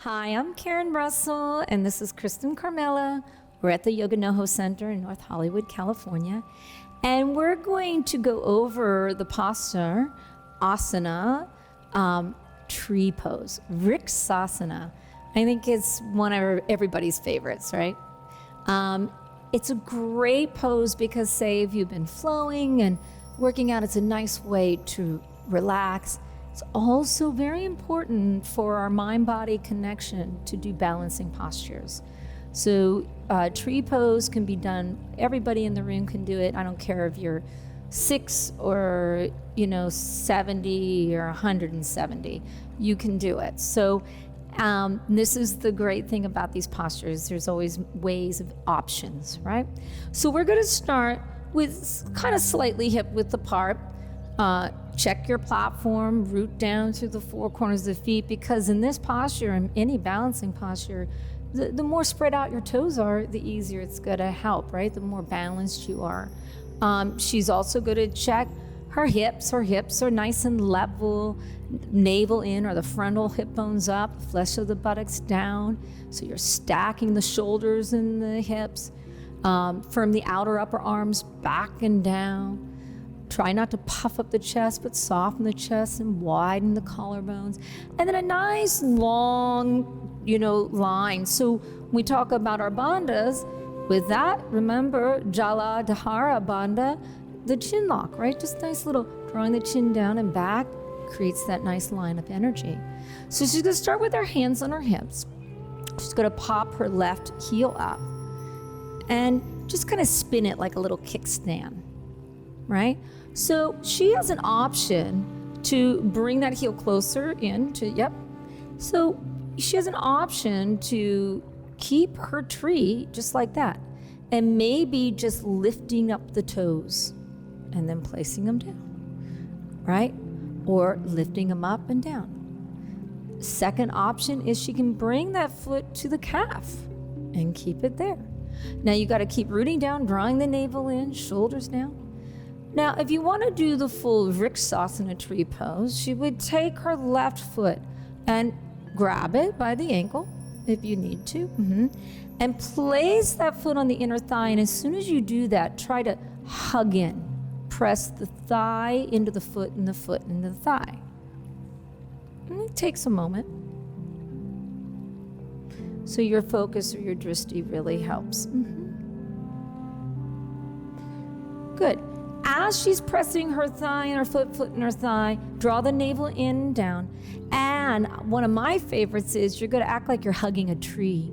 Hi, I'm Karen Russell, and this is Kristen Carmela. We're at the Yoga NoHo Center in North Hollywood, California, and we're going to go over the posture, asana, tree pose, Vrksasana. I think it's one of everybody's favorites, right? It's a great pose because, say, if you've been flowing and working out, it's a nice way to relax. It's also very important for our mind-body connection to do balancing postures. So tree pose can be done, everybody in the room can do it. I don't care if you're 6 or 70 or 170, you can do it. So this is the great thing about these postures. There's always ways of options, right? So we're gonna start with kind of slightly hip width apart. Check your platform, root down through the four corners of the feet, because in this posture, in any balancing posture, the more spread out your toes are, the easier it's gonna help, right? The more balanced you are. She's also gonna check her hips. Her hips are nice and level, navel in or the frontal hip bones up, flesh of the buttocks down. So you're stacking the shoulders and the hips. Firm the outer upper arms back and down. Try not to puff up the chest, but soften the chest and widen the collarbones. And then a nice long, line. So when we talk about our bandhas, with that, remember, Jala Dhara Bandha, the chin lock, right? Just nice little drawing the chin down and back creates that nice line of energy. So she's gonna start with her hands on her hips. She's gonna pop her left heel up and just kind of spin it like a little kickstand, right? So she has an option to bring that heel closer into, So she has an option to keep her tree just like that, and maybe just lifting up the toes and then placing them down, right? Or lifting them up and down. Second option is she can bring that foot to the calf and keep it there. Now you gotta keep rooting down, drawing the navel in, shoulders down. Now, if you want to do the full Vrksasana tree pose, she would take her left foot and grab it by the ankle, if you need to, and place that foot on the inner thigh. And as soon as you do that, try to hug in. Press the thigh into the foot and the foot into the thigh. And it takes a moment. So your focus or your drishti really helps. Good. As she's pressing her thigh and her foot and her thigh, draw the navel in and down. And one of my favorites is you're gonna act like you're hugging a tree.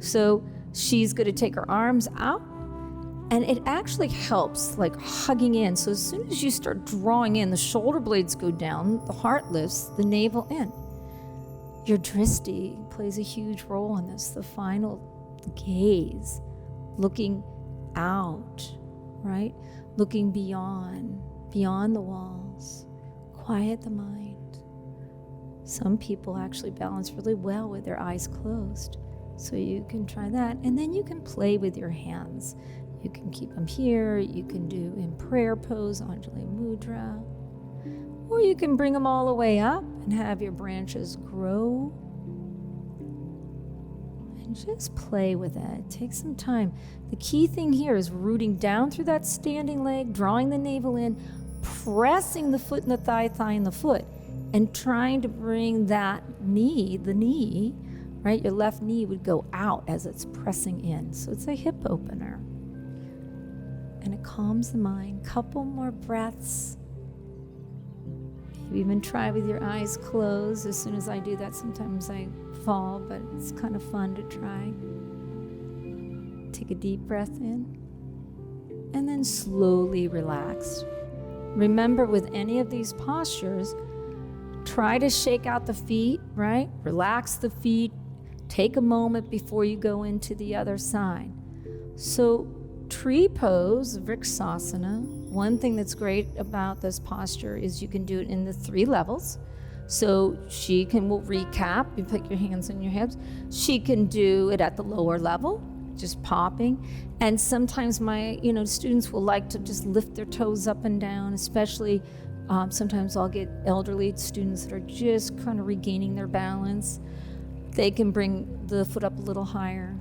So she's gonna take her arms out, and it actually helps, like hugging in. So as soon as you start drawing in, the shoulder blades go down, the heart lifts, the navel in. Your drishti plays a huge role in this, the final gaze, looking out, right? Looking beyond the walls, quiet the mind. Some people actually balance really well with their eyes closed. So you can try that. And then you can play with your hands. You can keep them here. You can do in prayer pose, Anjali Mudra. Or you can bring them all the way up and have your branches grow. And just play with it. Take some time. The key thing here is rooting down through that standing leg, drawing the navel in, pressing the foot and the thigh and the foot, and trying to bring that the knee, right? Your left knee would go out as it's pressing in. So it's a hip opener. And it calms the mind. Couple more breaths. You even try with your eyes closed. As soon as I do that, sometimes I fall, but it's kind of fun to try. Take a deep breath in, and then slowly relax. Remember, with any of these postures, try to shake out the feet, right? Relax the feet. Take a moment before you go into the other side. So tree pose, Vrksasana, one thing that's great about this posture is you can do it in the 3 levels. So we'll recap, you put your hands on your hips. She can do it at the lower level, just popping. And sometimes my students will like to just lift their toes up and down, especially sometimes I'll get elderly students that are just kind of regaining their balance. they can bring the foot up a little higher.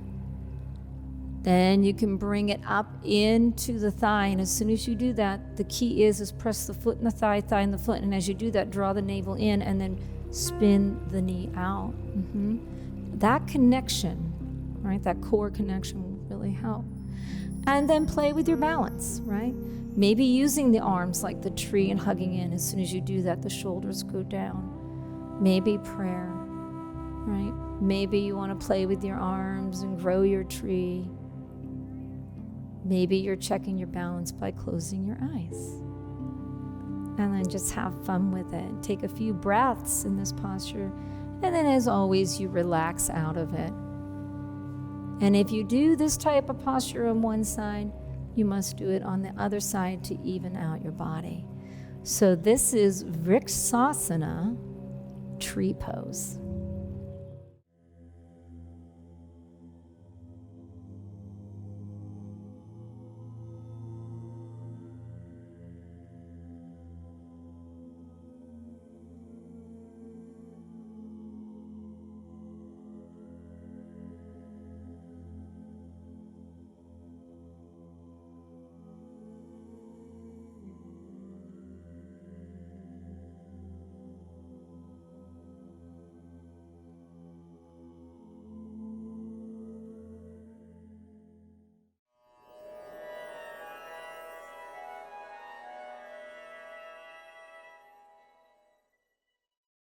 Then you can bring it up into the thigh, and as soon as you do that, the key is press the foot and the thigh, thigh and the foot, and as you do that, draw the navel in and then spin the knee out. That connection, right, that core connection will really help. And then play with your balance, right? Maybe using the arms like the tree and hugging in. As soon as you do that, the shoulders go down. Maybe prayer, right? Maybe you want to play with your arms and grow your tree. Maybe you're checking your balance by closing your eyes. And then just have fun with it. Take a few breaths in this posture. And then as always, you relax out of it. And if you do this type of posture on one side, you must do it on the other side to even out your body. So this is Vrksasana tree pose.